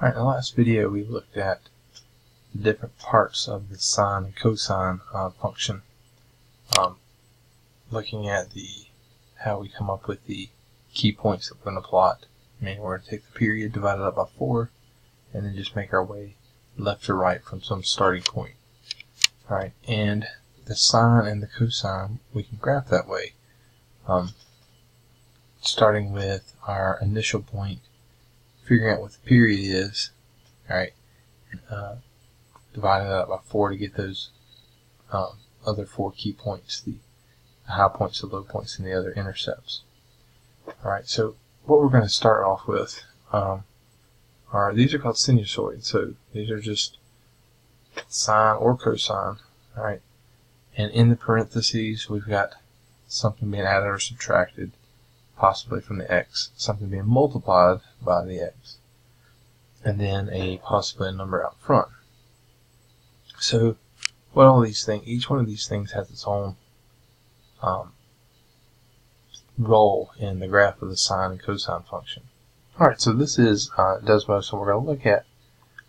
Alright, in the last video we looked at the different parts of the sine and cosine function, looking at how we come up with the key points that we're going to plot. And we're going to take the period, divide it up by 4, and then just make our way left to right from some starting point. Alright, and the sine and the cosine we can graph that way, starting with our initial point, figuring out what the period is, alright, dividing it up by 4 to get those other 4 key points, the high points, the low points, and the other intercepts. Alright, so what we're going to start off with these are called sinusoids, so these are just sine or cosine, alright, and in the parentheses we've got something being added or subtracted, possibly from the x, something being multiplied by the x, and then possibly a number out front. So what all these things, each one of these things has its own role in the graph of the sine and cosine function. Alright, so this is Desmos, so we're going to look at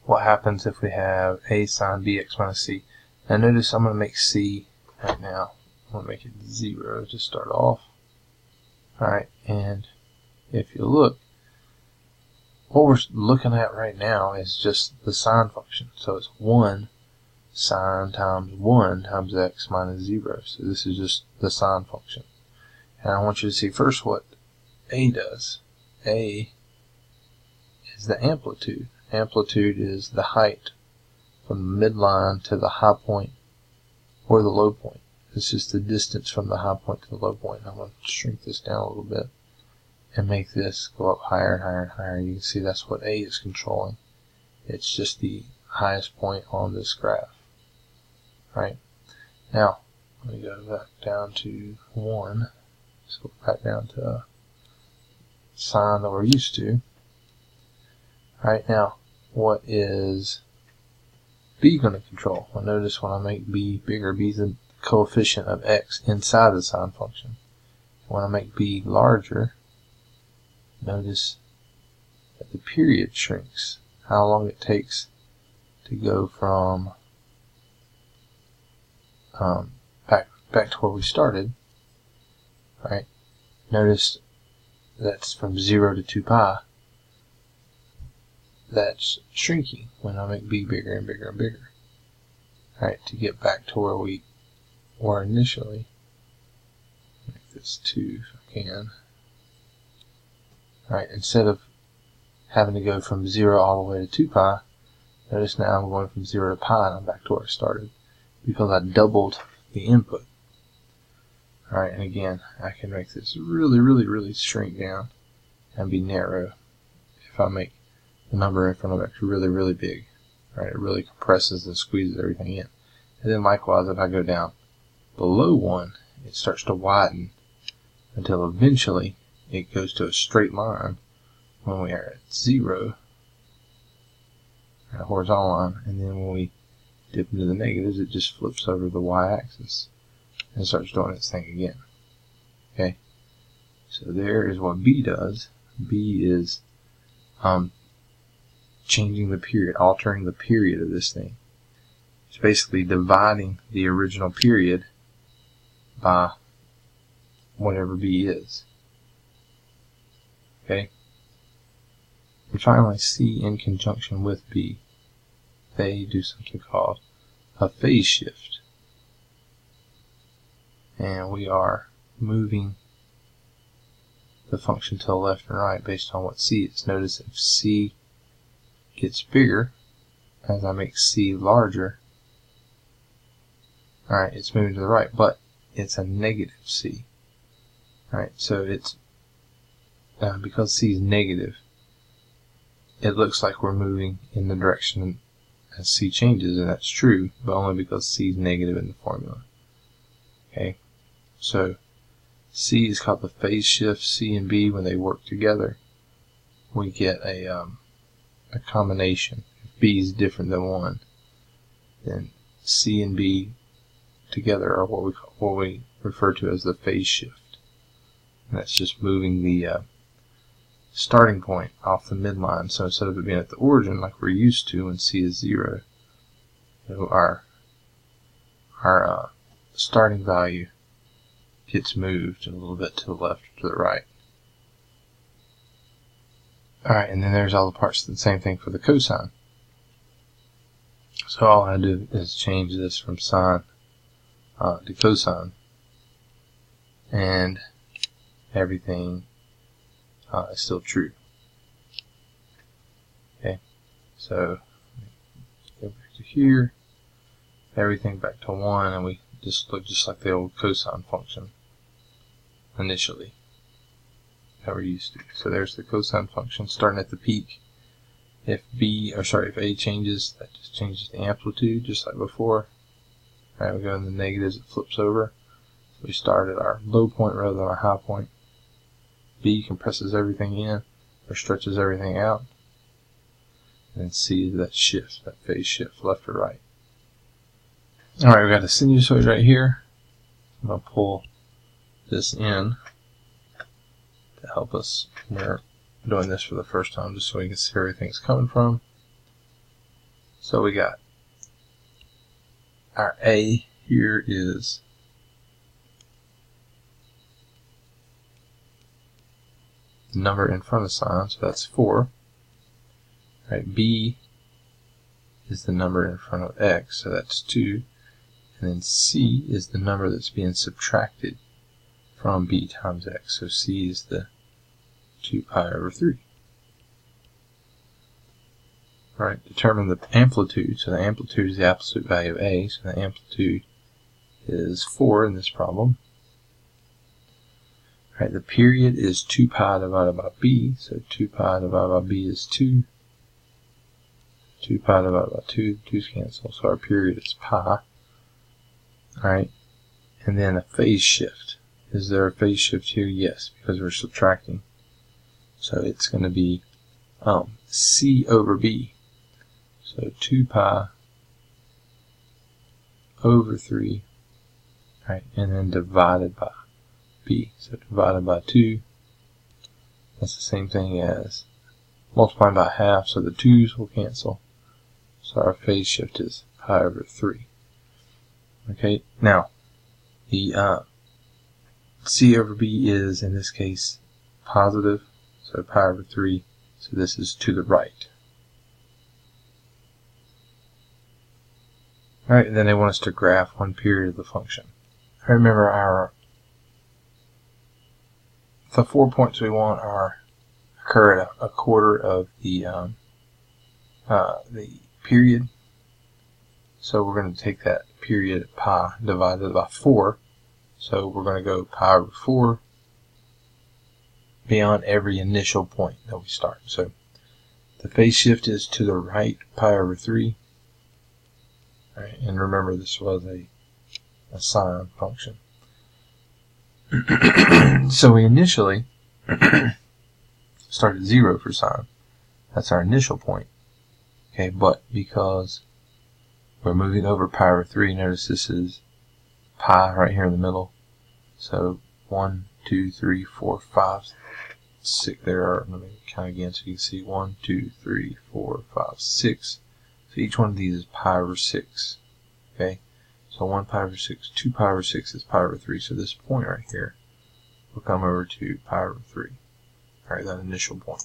what happens if we have a sine bx minus c. Now notice I'm going to make c right now. I'm going to make it 0 to start off. Alright, and if you look, what we're looking at right now is just the sine function. So it's 1 sine times 1 times x minus 0. So this is just the sine function. And I want you to see first what a does. A is the amplitude. Amplitude is the height from the midline to the high point or the low point. It's just the distance from the high point to the low point. I'm going to shrink this down a little bit and make this go up higher and higher and higher. You can see that's what A is controlling. It's just the highest point on this graph. Right? Now, let me go back down to 1. So back down to sine that we're used to. Right now, what is B going to control? Well, notice when I make B bigger, B is the coefficient of x inside the sine function. When I make B larger, notice that the period shrinks. How long it takes to go from back to where we started. Right? Notice that's from 0 to 2 pi. That's shrinking when I make B bigger and bigger and bigger. Right? To get back to where we were initially. Make this 2 if I can. Right? Instead of having to go from 0 all the way to 2 pi, notice now I'm going from 0 to pi and I'm back to where I started because I doubled the input. Alright, and again, I can make this really shrink down and be narrow if I make the number in front of x really big. Alright, it really compresses and squeezes everything in. And then likewise, if I go down below 1, it starts to widen until eventually it goes to a straight line when we are at 0, a horizontal line, and then when we dip into the negatives, it just flips over the y-axis and starts doing its thing again. Okay, so there is what B does. B is changing the period, altering the period of this thing. It's basically dividing the original period by whatever B is. Okay, and finally C in conjunction with B, they do something called a phase shift. And we are moving the function to the left and right based on what C is. Notice if C gets bigger, as I make C larger, alright, it's moving to the right, but it's a negative C. Alright, so it's because C is negative, it looks like we're moving in the direction as C changes, and that's true, but only because C is negative in the formula. Okay, so C is called the phase shift. C and B, when they work together, we get a combination. If B is different than 1, then C and B together are what we refer to as the phase shift. And that's just moving the starting point off the midline. So instead of it being at the origin like we're used to when c is 0, so our starting value gets moved a little bit to the left or to the right. Alright, and then there's all the parts. The same thing for the cosine. So all I do is change this from sine to cosine, and everything is still true. Okay, so go back to here, everything back to 1, and we just look just like the old cosine function initially that we're used to. So there's the cosine function starting at the peak. If A changes, that just changes the amplitude just like before. Alright, we go in the negatives, it flips over. So we start at our low point rather than our high point. B compresses everything in or stretches everything out. And then C is that shift, that phase shift left or right. Alright, we got a sinusoid right here. I'm going to pull this in to help us. We're doing this for the first time just so we can see where everything's coming from. So we got our A here is the number in front of sine, so that's 4. Right, B is the number in front of X, so that's 2. And then C is the number that's being subtracted from B times X. So C is the 2 pi over 3. Alright, determine the amplitude. So the amplitude is the absolute value of A. So the amplitude is 4 in this problem. Alright, the period is 2 pi divided by B. So 2 pi divided by B is 2. 2 pi divided by 2, 2's cancel. So our period is pi. Alright, and then a phase shift. Is there a phase shift here? Yes, because we're subtracting. So it's going to be C over B. So 2 pi over 3, right, and then divided by B. So divided by 2, that's the same thing as multiplying by half, so the 2's will cancel. So our phase shift is pi over 3. Okay, now the C over B is, in this case, positive, so pi over 3, so this is to the right. Alright, and then they want us to graph one period of the function. I remember the 4 points we want occur at a quarter of the period. So we're going to take that period at pi divided by 4. So we're going to go pi over 4 beyond every initial point that we start. So the phase shift is to the right, pi over 3. All right, and remember this was a sine function. So we initially start at 0 for sine. That's our initial point. Okay, but because we're moving over pi over 3, notice this is pi right here in the middle. So 1, 2, 3, 4, 5, 6. There are, let me count again so you can see 1, 2, 3, 4, 5, 6. So each one of these is pi over 6. Okay, so 1 pi over 6, 2 pi over 6 is pi over 3. So this point right here will come over to pi over 3. Alright, that initial point.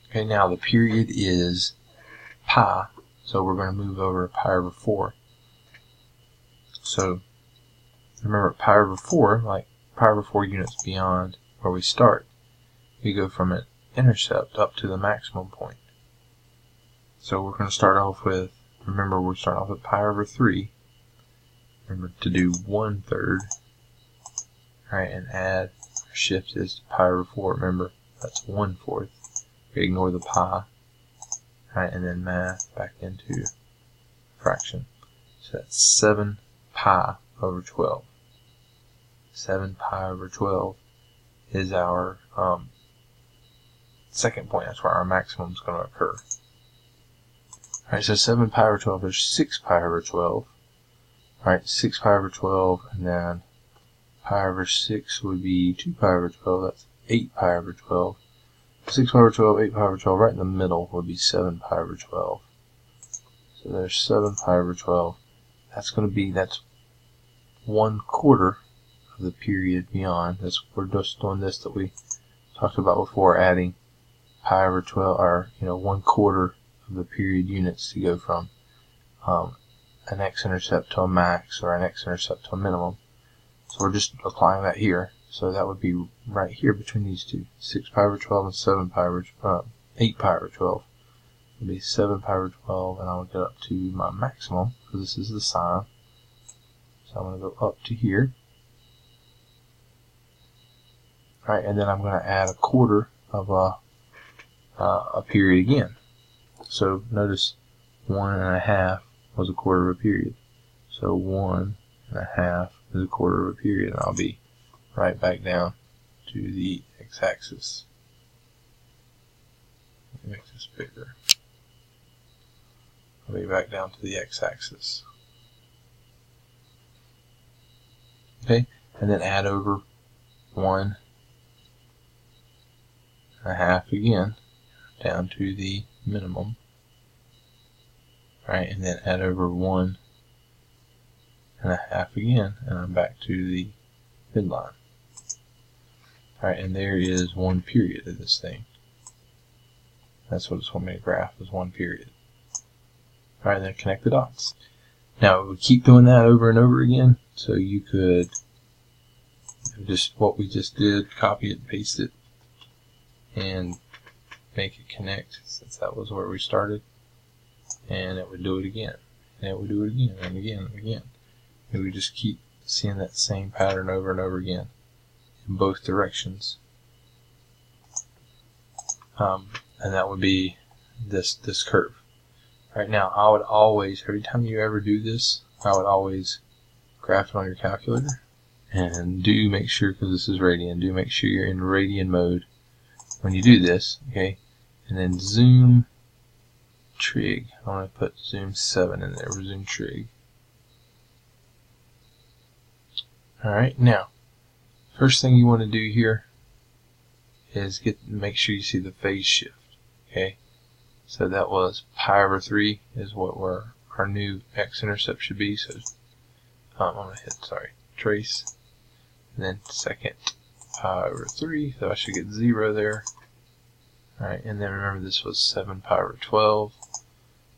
Okay, now the period is pi, so we're going to move over pi over 4. So remember, pi over 4, like pi over 4 units beyond where we start, we go from an intercept up to the maximum point. So we're going to start off with, remember we're starting off with pi over 3. Remember to do 1/3. Alright, and add, our shift is to pi over 4. Remember, that's 1/4. We ignore the pi. Alright, and then math back into fraction. So that's 7 pi over 12. 7 pi over 12 is our second point. That's where our maximum is going to occur. Alright, so 7 pi over 12 is 6 pi over 12. Alright, 6 pi over 12, and then pi over 6 would be 2 pi over 12. That's 8 pi over 12. 6 pi over 12, 8 pi over 12, right in the middle would be 7 pi over 12. So there's 7 pi over 12. That's going to be, that's 1/4 of the period beyond. We're just doing this that we talked about before, adding pi over 12, or 1/4 of the period units to go from an x-intercept to a max or an x-intercept to a minimum. So we're just applying that here. So that would be right here between these two. 6 pi over 12 and 7 pi over 8 pi over 12 would be 7 pi over 12, and I'll get up to my maximum because this is the sine. So I'm going to go up to here. Alright, and then I'm going to add 1/4 of a period again. So notice 1 1/2 was 1/4 of a period. So 1 1/2 is 1/4 of a period, and I'll be right back down to the x-axis. Let me make this bigger. I'll be back down to the x-axis. Okay, and then add over 1 1/2 again down to the minimum. Right, and then add over 1 1/2 again, and I'm back to the midline. Alright, and there is one period of this thing. That's what it's going to be, a graph is one period. Alright, then connect the dots. Now, we keep doing that over and over again, so you could just, what we just did, copy it, paste it, and make it connect, since that was where we started. And it would do it again, and it would do it again, and again, and again. And we just keep seeing that same pattern over and over again in both directions. And that would be this curve. Right now, I would always, every time you ever do this, I would always graph it on your calculator. And do make sure, because this is radian, do make sure you're in radian mode when you do this, okay? And then zoom trig. I'm going to put zoom 7 in there, zoom trig. Alright, now, first thing you want to do here is make sure you see the phase shift. Okay, so that was pi over 3 is what our new x-intercept should be. So I'm going to hit, trace, and then second pi over 3, so I should get 0 there. Alright, and then remember this was 7 pi over 12,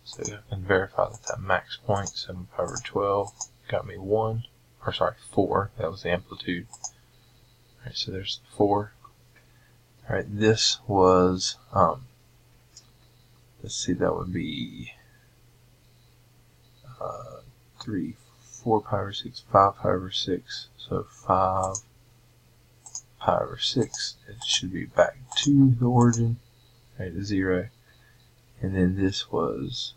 so I can verify that max point, 7 pi over 12, got me 4, that was the amplitude. Alright, so there's 4. Alright, this was, let's see, that would be 3, 4 pi over 6, 5 pi over 6, so 5 pi over 6, it should be back to the origin, right, to 0, and then this was,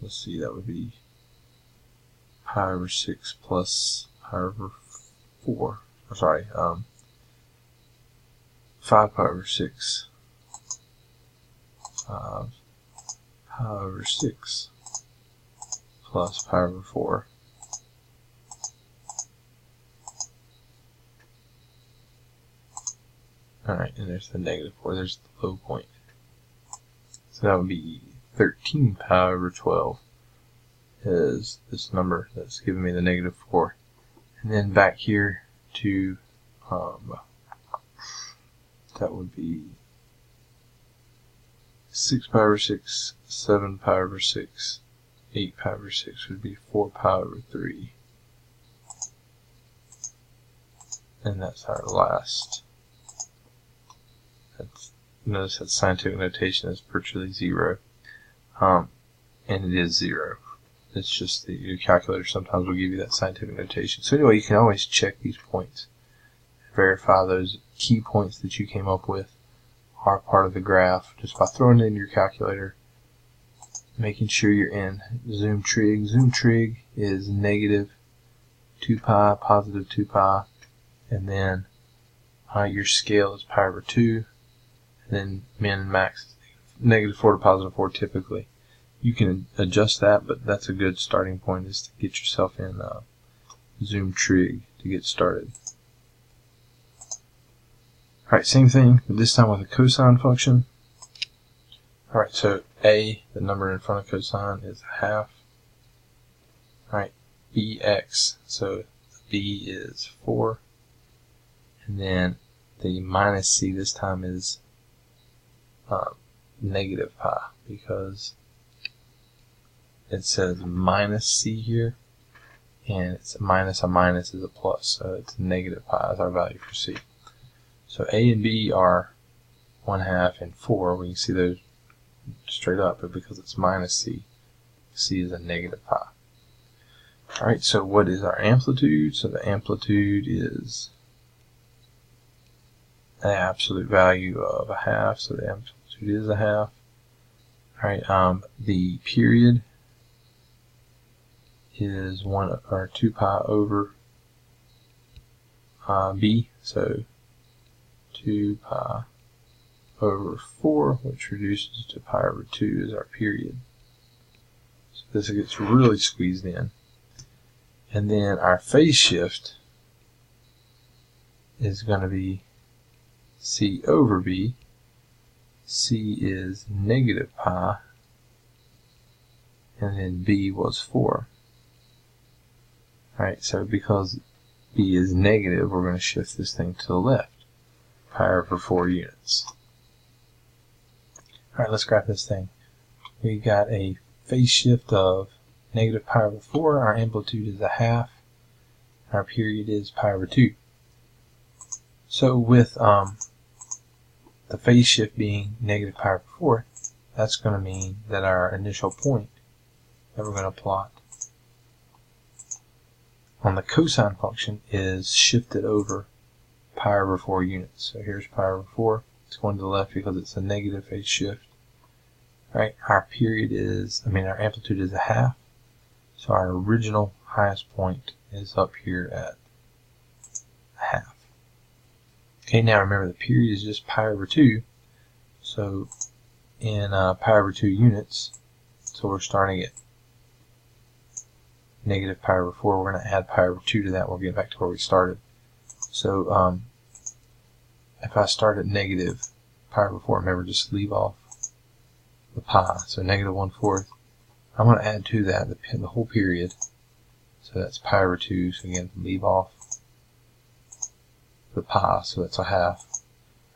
let's see, that would be pi over 6 plus pi over 4, 5 pi over 6, 5 pi over 6 plus pi over 4. Alright, and there's the -4, there's the low point. So that would be 13 pi over 12 is this number that's giving me the -4. And then back here to, that would be 6 pi over 6, 7 pi over 6, 8 pi over 6 would be 4 pi over 3. And that's our last. Notice that scientific notation is virtually 0. And it is 0. It's just that your calculator sometimes will give you that scientific notation. So anyway, you can always check these points. Verify those key points that you came up with are part of the graph just by throwing it in your calculator, making sure you're in zoom trig. Zoom trig is -2 pi, positive 2 pi, and then your scale is pi over 2, and then min and max -4 to +4 typically. You can adjust that, but that's a good starting point, is to get yourself in zoom trig to get started. Alright, same thing, but this time with a cosine function. Alright, so a, the number in front of cosine, is a half. Alright, bx, so b is 4. And then the minus c this time is negative pi, because it says minus c here, and it's a minus is a plus, so it's negative pi is our value for c. So a and b are 1/2 and 4. We can see those straight up, but because it's minus c, c is a negative pi. Alright, so what is our amplitude? So the amplitude is an absolute value of a half, so the amplitude is a half. Alright, the period is 1 or 2 pi over b, so 2 pi over 4, which reduces to pi over 2 is our period. So this gets really squeezed in. And then our phase shift is going to be c over b. C is negative pi, and then b was 4. Alright, so because b is negative, we're going to shift this thing to the left, pi over 4 units. Alright, let's graph this thing. We got a phase shift of negative pi over 4, our amplitude is a half, our period is pi over 2. So with the phase shift being negative pi over 4, that's going to mean that our initial point that we're going to plot on the cosine function is shifted over pi over 4 units. So here's pi over 4. It's going to the left because it's a negative phase shift. Right? Our period is, our amplitude is a half. So our original highest point is up here at a half. Okay, now remember the period is just pi over 2. So in pi over 2 units, so we're starting at negative pi over 4. We're going to add pi over 2 to that. We'll get back to where we started. So if I start at negative pi over 4, remember just leave off the pi. So negative 1/4. I'm going to add to that the whole period. So that's pi over 2. So again, leave off the pi. So that's a half.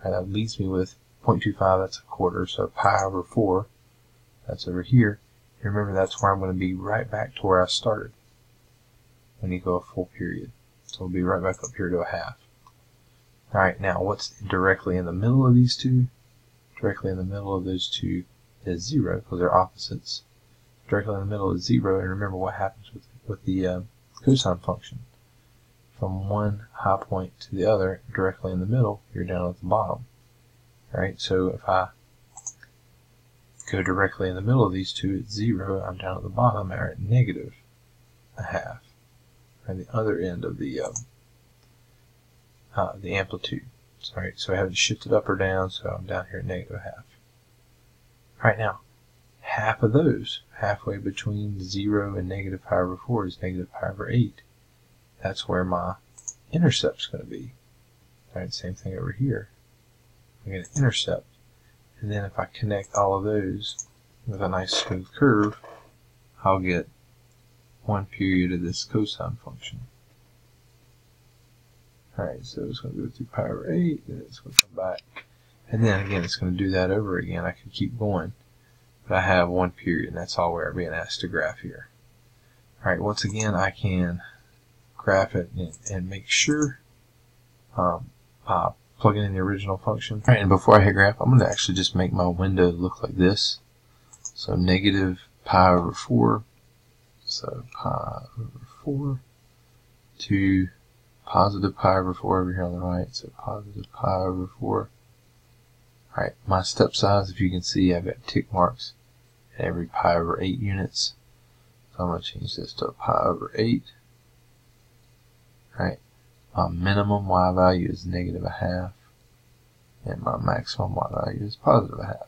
Right, that leaves me with 0.25. That's a quarter. So pi over 4. That's over here. And remember, that's where I'm going to be right back to where I started when you go a full period. So we'll be right back up here to a half. Alright, now what's directly in the middle of these two? Directly in the middle of those two is 0, because they're opposites. Directly in the middle is 0, and remember what happens with the cosine function. From one high point to the other, directly in the middle, you're down at the bottom. Alright, so if I go directly in the middle of these two at 0, I'm down at the bottom at negative a half. And the other end of the amplitude. Sorry, so I haven't shifted up or down, so I'm down here at negative a half. Alright, now, half of those, halfway between 0 and negative pi over 4 is negative pi over 8. That's where my intercept's going to be. Alright, same thing over here. I'm going to intercept. And then if I connect all of those with a nice smooth curve, I'll get one period of this cosine function. Alright, so it's going to go through pi over 8, then it's going to come back. And then again, it's going to do that over again. I could keep going. But I have one period, and that's all we're being asked to graph here. Alright, once again, I can graph it and make sure plugging in the original function. Alright, and before I hit graph, I'm going to actually just make my window look like this. So negative pi over 4. So pi over 4 to positive pi over 4 over here on the right. So positive pi over 4. Alright, my step size, if you can see, I've got tick marks at every pi over 8 units. So I'm going to change this to pi over 8. Alright, my minimum y value is negative a half, and my maximum y value is positive a half.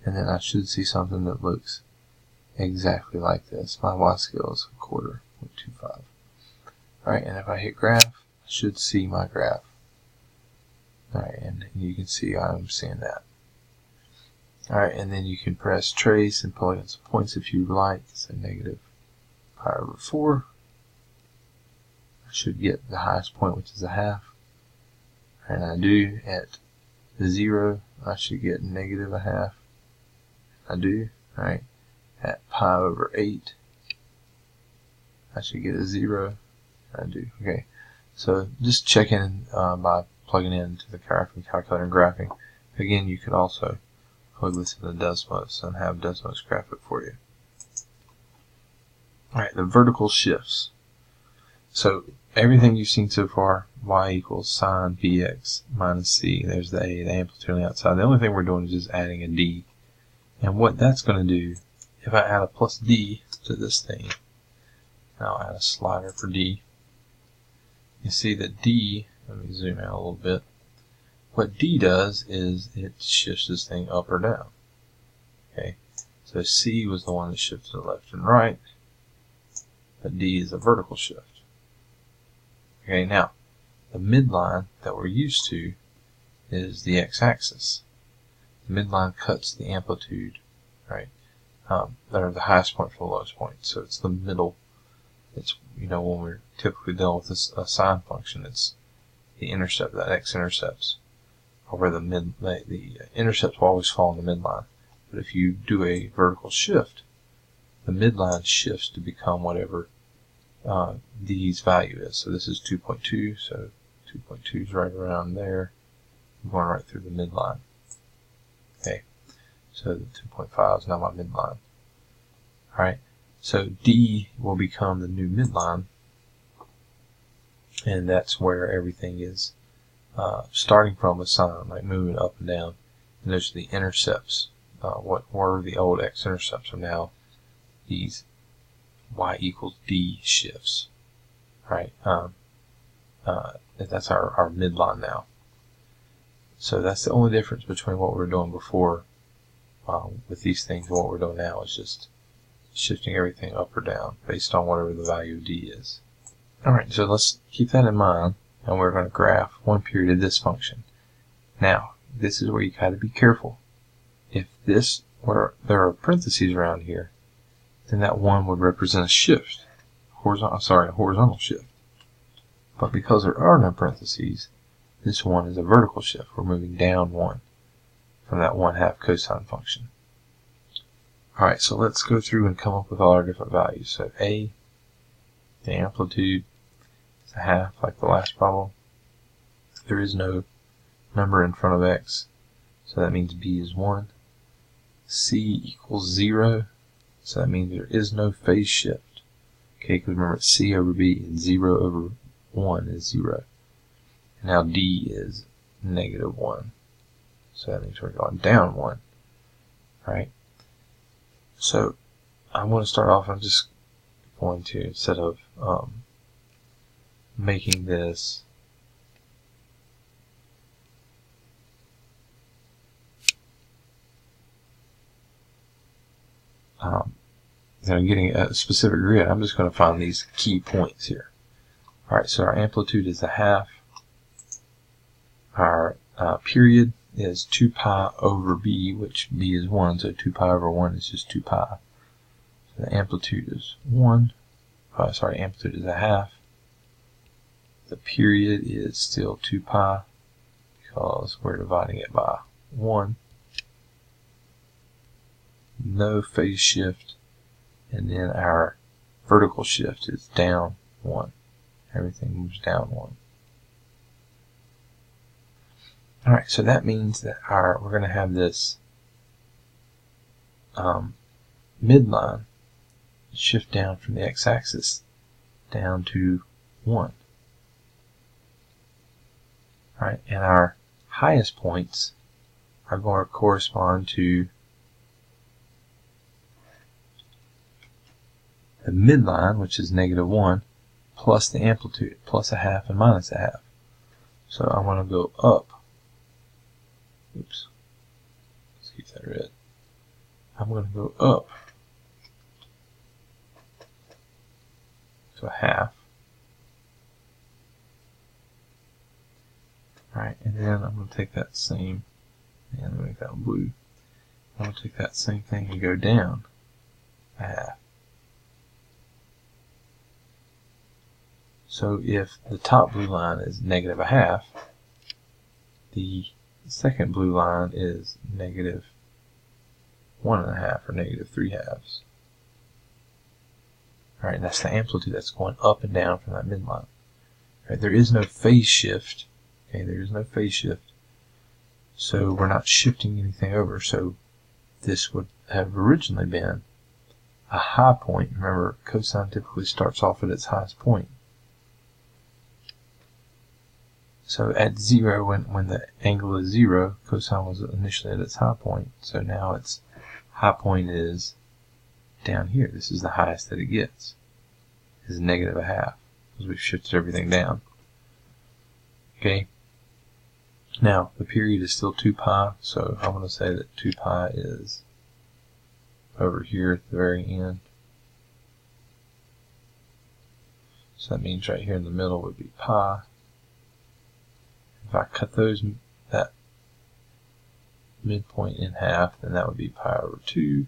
And then I should see something that looks exactly like this. My y scale is a quarter, 0.25. Alright, and if I hit graph, I should see my graph Alright, and you can see I'm seeing that. Alright, and then you can press trace and plug in some points if you like. So negative pi over 4. I should get the highest point, which is a half. And I do at 0, I should get negative a half. I do. Alright, at pi over 8, I should get a 0. I do. Okay, so just checking by plugging into the graphing calculator and graphing. Again, you could also plug this into Desmos and have Desmos graph it for you. Alright, the vertical shifts. So everything you've seen so far, y equals sine bx minus c. There's the a, the amplitude on the outside. The only thing we're doing is just adding a d. And what that's going to do, if I add a plus d to this thing, and I'll add a slider for d, you see that d, let me zoom out a little bit, what d does is it shifts this thing up or down. Okay, so c was the one that shifted to the left and right, but d is a vertical shift. Okay, now, the midline that we're used to is the x-axis. The midline cuts the amplitude, right? They're the highest point for the lowest point, so it's the middle. It's, you know, when we're typically dealing with a sine function, it's the intercept, that x-intercepts, or where the intercepts will always fall in the midline. But if you do a vertical shift, the midline shifts to become whatever d's value is. So this is 2.2, so 2.2 is right around there. I'm going right through the midline. Okay, so the 2.5 is now my midline. Alright, so d will become the new midline, and that's where everything is starting from a sine, like moving up and down. And those are the intercepts. What were the old x-intercepts are now these y equals d shifts. Right? That's our midline now. So that's the only difference between what we were doing before with these things and what we're doing now is just shifting everything up or down based on whatever the value of d is. Alright, so let's keep that in mind, and we're going to graph one period of this function. Now, this is where you got to be careful. If this were there are parentheses around here, then that 1 would represent a shift, a horizontal shift. But because there are no parentheses, this 1 is a vertical shift. We're moving down 1 from that 1/2 cosine function. Alright, so let's go through and come up with all our different values. So a, the amplitude, is a half, like the last problem. There is no number in front of x, so that means b is 1. C equals 0, so that means there is no phase shift. Okay, because remember it's c over b, and 0 over 1 is 0. And now d is negative 1, so that means we're going down 1. Alright, so I'm going to start off, I'm just going to, instead of making this getting a specific grid, I'm just going to find these key points here. Alright, so our amplitude is a half. Our period is 2 pi over b, which b is 1, so 2 pi over 1 is just 2 pi. So the amplitude is 1. Amplitude is a half. The period is still 2 pi because we're dividing it by 1. No phase shift. And then our vertical shift is down 1. Everything moves down 1. Alright, so that means that we're going to have this midline shift down from the x-axis down to 1. Alright, and our highest points are going to correspond to the midline, which is negative 1, plus the amplitude, plus a half and minus a half. So I'm going to go up. Oops. Let's keep that red. I'm going to go up to a half. Alright, and then I'm going to take that same, and I'm going to make that blue. I'm going to take that same thing and go down a half. So if the top blue line is negative a half, the second blue line is negative 1.5 or negative 3/2. Alright, and that's the amplitude that's going up and down from that midline. Right, there is no phase shift. Okay, there is no phase shift. So we're not shifting anything over. So this would have originally been a high point. Remember, cosine typically starts off at its highest point. So at 0, when the angle is 0, cosine was initially at its high point. So now its high point is down here. This is the highest that it gets. Is negative a half, because we've shifted everything down. Okay. Now the period is still 2 pi, so I'm going to say that 2 pi is over here at the very end. So that means right here in the middle would be pi. If I cut that midpoint in half, then that would be pi over 2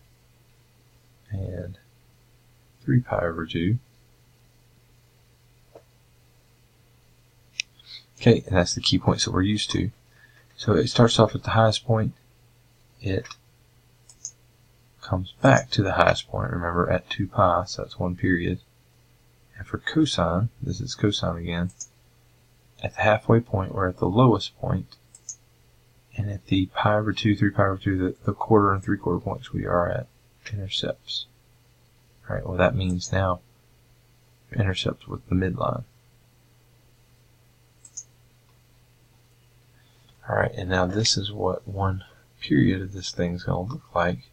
and 3 pi over 2. Okay, and that's the key points that we're used to. So it starts off at the highest point. It comes back to the highest point, remember, at 2 pi, so that's one period. And for cosine, this is cosine again, at the halfway point, we're at the lowest point, and at the pi over 2, 3 pi over 2, the quarter and 3/4 points, we are at intercepts. Alright, well that means now intercepts with the midline. Alright, and now this is what one period of this thing is going to look like.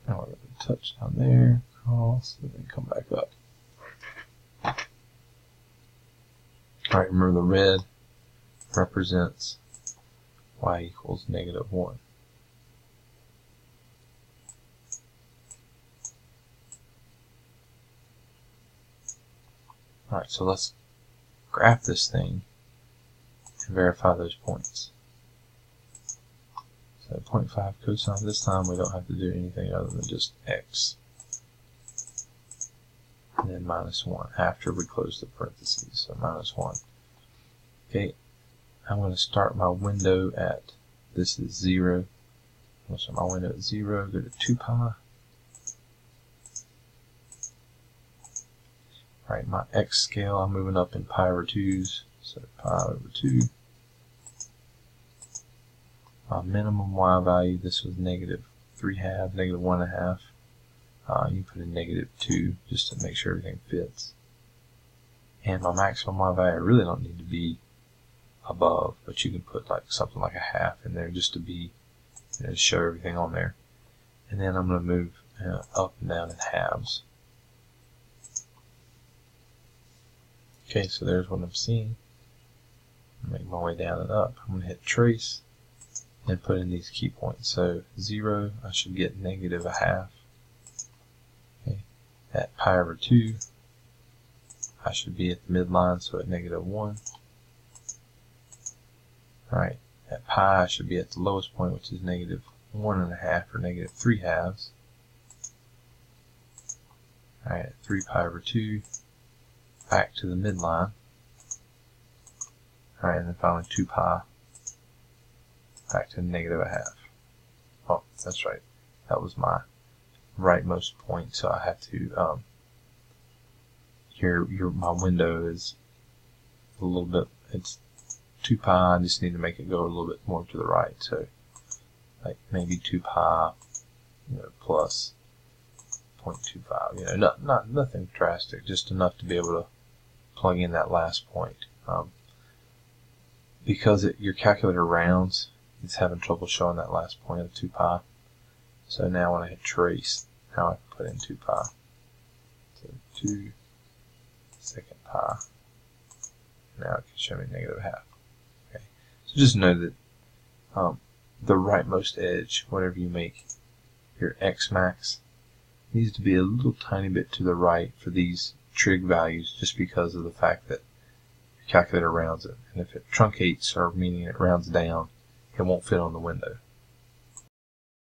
Now we're going to touch down there, cross, and then come back up. Alright, remember the red represents y equals negative 1. Alright, so let's graph this thing and verify those points. So 0.5 cosine, this time we don't have to do anything other than just x. And then minus 1 after we close the parentheses, so minus 1. Okay, I'm going to start my window at, this is 0. I'm going to start my window at 0, go to 2 pi. Alright, my x scale, I'm moving up in pi over 2's, so pi over 2. My minimum y value, this was negative 3/2, negative 1.5. You put in negative 2 just to make sure everything fits. And my maximum y value, I really don't need to be above, but you can put like something like a half in there just to be, to show everything on there. And then I'm going to move up and down in halves. Okay, so there's what I'm seeing. Make my way down and up. I'm going to hit trace and put in these key points. So 0, I should get negative a half. Okay. At pi over 2, I should be at the midline, so at negative 1. Alright, at pi I should be at the lowest point, which is negative 1.5 or negative 3/2. Alright, at 3 pi over 2, back to the midline. Alright, and then finally 2 pi, back to negative a half. Oh, that's right. That was my rightmost point, so I have to, my window is a little bit, it's 2 pi, I just need to make it go a little bit more to the right, so like maybe 2 pi, plus 0.25, nothing drastic, just enough to be able to plug in that last point. Because your calculator rounds, it's having trouble showing that last point of 2 pi. So now when I hit trace, now I can put in 2 pi. So 2 second pi. Now it can show me negative a half. Okay. So just know that the rightmost edge, whatever you make your x max, needs to be a little tiny bit to the right for these trig values, just because of the fact that your calculator rounds it. And if it truncates, or meaning it rounds down, it won't fit on the window.